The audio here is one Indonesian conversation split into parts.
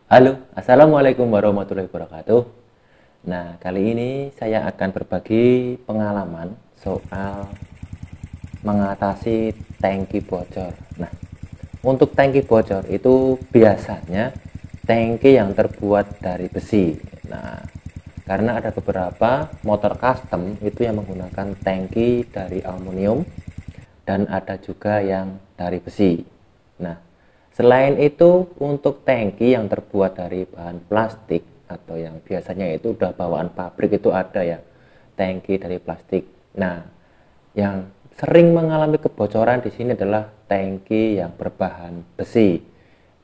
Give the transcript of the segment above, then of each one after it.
Halo, Assalamualaikum warahmatullahi wabarakatuh. Nah, kali ini saya akan berbagi pengalaman soal mengatasi tangki bocor. Nah, untuk tangki bocor itu biasanya tangki yang terbuat dari besi. Nah, karena ada beberapa motor custom itu yang menggunakan tangki dari aluminium dan ada juga yang dari besi. Nah, selain itu untuk tangki yang terbuat dari bahan plastik atau yang biasanya itu udah bawaan pabrik itu ada ya, tangki dari plastik. Nah, yang sering mengalami kebocoran di sini adalah tangki yang berbahan besi.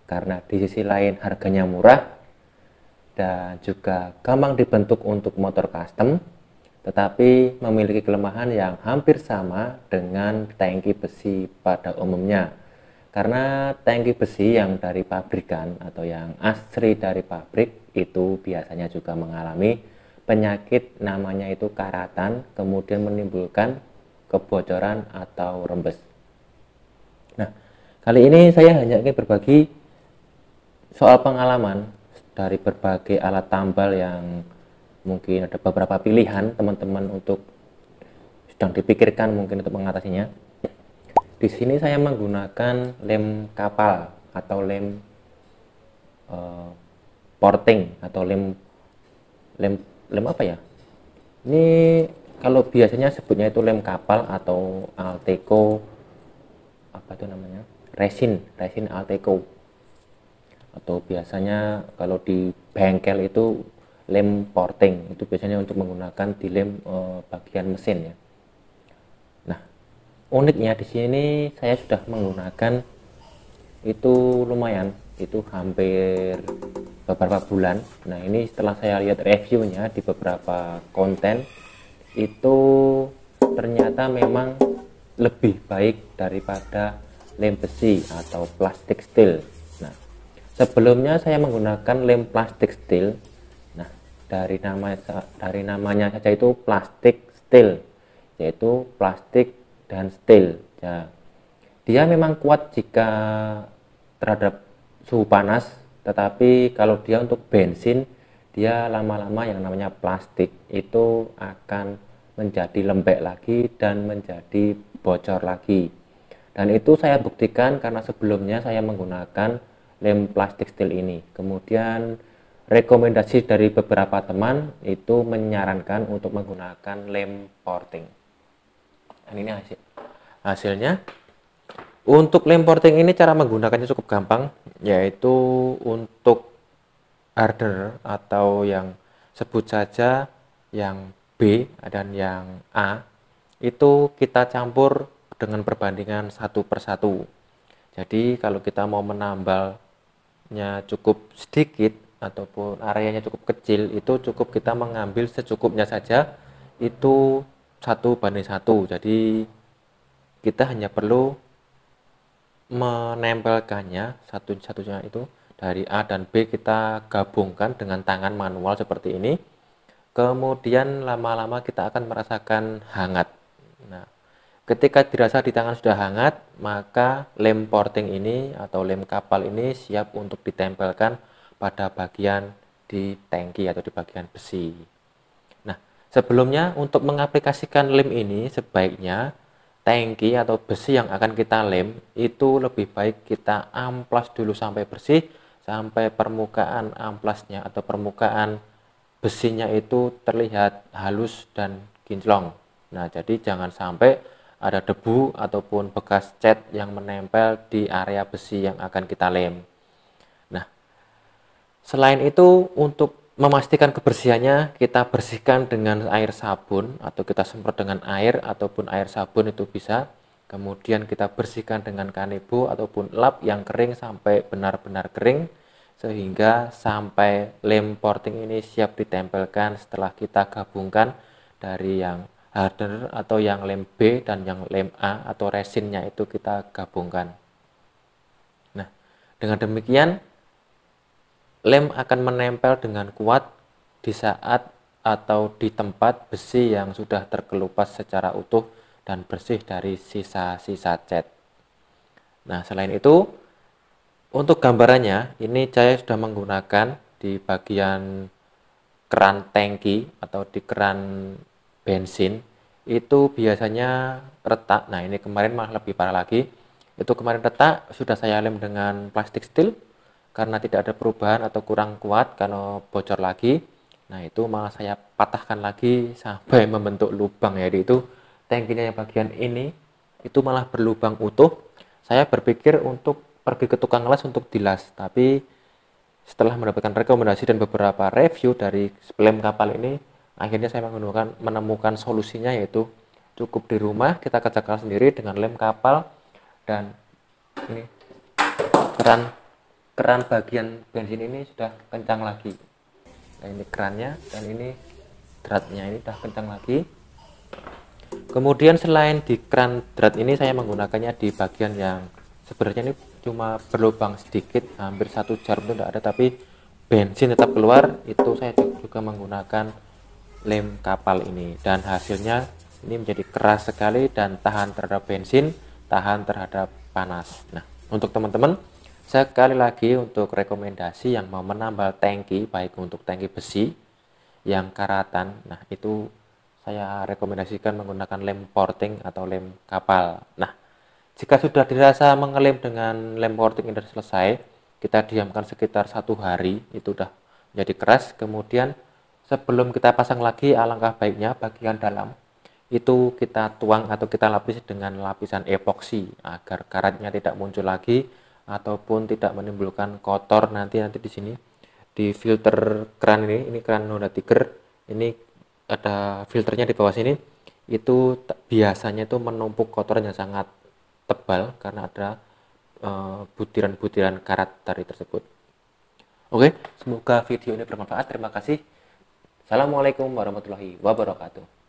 Karena di sisi lain harganya murah dan juga gampang dibentuk untuk motor custom, tetapi memiliki kelemahan yang hampir sama dengan tangki besi pada umumnya. Karena tangki besi yang dari pabrikan atau yang asli dari pabrik itu biasanya juga mengalami penyakit namanya itu karatan, kemudian menimbulkan kebocoran atau rembes. Nah, kali ini saya hanya ingin berbagi soal pengalaman dari berbagai alat tambal yang mungkin ada beberapa pilihan teman-teman untuk sedang dipikirkan mungkin untuk mengatasinya. Di sini saya menggunakan lem kapal atau lem eh, porting atau lem lem lem apa ya? Ini kalau biasanya sebutnya itu lem kapal atau Alteco, apa itu namanya? Resin Alteco. Atau biasanya kalau di bengkel itu lem porting, itu biasanya untuk menggunakan di lem bagian mesin ya. Nah, uniknya di sini saya sudah menggunakan itu lumayan, itu hampir beberapa bulan. Nah, ini setelah saya lihat reviewnya di beberapa konten, itu ternyata memang lebih baik daripada lem besi atau plastik steel. Nah, sebelumnya saya menggunakan lem plastik steel. Nah, dari namanya saja itu plastik steel, yaitu plastik dan steel. Ya, dia memang kuat jika terhadap suhu panas, tetapi kalau dia untuk bensin, dia lama-lama yang namanya plastik itu akan menjadi lembek lagi dan menjadi bocor lagi. Dan itu saya buktikan karena sebelumnya saya menggunakan lem plastik steel ini. Kemudian rekomendasi dari beberapa teman itu menyarankan untuk menggunakan lem porting. Dan ini hasilnya. Untuk lem porting ini cara menggunakannya cukup gampang, yaitu untuk hardener atau yang sebut saja yang B dan yang A, itu kita campur dengan perbandingan 1/1. Jadi kalau kita mau menambalnya cukup sedikit ataupun areanya cukup kecil, itu cukup kita mengambil secukupnya saja, itu 1/1. Jadi kita hanya perlu menempelkannya satu-satunya itu dari A dan B kita gabungkan dengan tangan manual seperti ini, kemudian lama-lama kita akan merasakan hangat. Nah, ketika dirasa di tangan sudah hangat, maka lem porting ini atau lem kapal ini siap untuk ditempelkan pada bagian di tangki atau di bagian besi. Nah, sebelumnya untuk mengaplikasikan lem ini sebaiknya tangki atau besi yang akan kita lem itu lebih baik kita amplas dulu sampai bersih, sampai permukaan amplasnya atau permukaan besinya itu terlihat halus dan kinclong. Nah, jadi jangan sampai ada debu ataupun bekas cat yang menempel di area besi yang akan kita lem. Nah, selain itu, untuk memastikan kebersihannya, kita bersihkan dengan air sabun atau kita semprot dengan air ataupun air sabun itu bisa. Kemudian kita bersihkan dengan kanebo ataupun lap yang kering sampai benar-benar kering sehingga sampai lem porting ini siap ditempelkan setelah kita gabungkan dari yang hardener atau yang lem B dan yang lem A atau resinnya itu kita gabungkan. Nah, dengan demikian lem akan menempel dengan kuat di saat atau di tempat besi yang sudah terkelupas secara utuh dan bersih dari sisa-sisa cat. Nah, selain itu, Untuk gambarannya, ini saya sudah menggunakan di bagian keran tangki atau di keran bensin itu biasanya retak. Nah, ini kemarin malah lebih parah lagi. Itu kemarin retak, sudah saya lem dengan plastik steel karena tidak ada perubahan atau kurang kuat karena bocor lagi. Nah, itu malah saya patahkan lagi sampai membentuk lubang ya. Jadi itu tangkinya yang bagian ini itu malah berlubang utuh. Saya berpikir untuk pergi ke tukang las untuk dilas, tapi setelah mendapatkan rekomendasi dan beberapa review dari lem kapal ini, akhirnya saya menemukan solusinya, yaitu cukup di rumah kita kerjakan sendiri dengan lem kapal. Dan ini keran keran bagian bensin ini sudah kencang lagi. Nah, ini kerannya dan ini dratnya ini sudah kencang lagi. Kemudian selain di keran drat ini saya menggunakannya di bagian yang sebenarnya ini cuma berlubang sedikit, hampir 1 jarum itu tidak ada, tapi bensin tetap keluar. Itu saya juga menggunakan lem kapal ini dan hasilnya ini menjadi keras sekali dan tahan terhadap bensin, tahan terhadap panas. Nah, untuk teman-teman, sekali lagi untuk rekomendasi yang mau menambal tangki, baik untuk tangki besi yang karatan, nah itu saya rekomendasikan menggunakan lem porting atau lem kapal. Nah, jika sudah dirasa mengelem dengan lem porting ini sudah selesai, kita diamkan sekitar 1 hari, itu sudah menjadi keras. Kemudian sebelum kita pasang lagi, alangkah baiknya bagian dalam itu kita tuang atau kita lapis dengan lapisan epoksi agar karatnya tidak muncul lagi ataupun tidak menimbulkan kotor nanti di sini di filter keran ini keran Honda Tiger ini ada filternya di bawah sini, itu biasanya itu menumpuk kotoran yang sangat tebal karena ada butiran-butiran karat tadi tersebut. Oke, semoga video ini bermanfaat. Terima kasih. Assalamualaikum warahmatullahi wabarakatuh.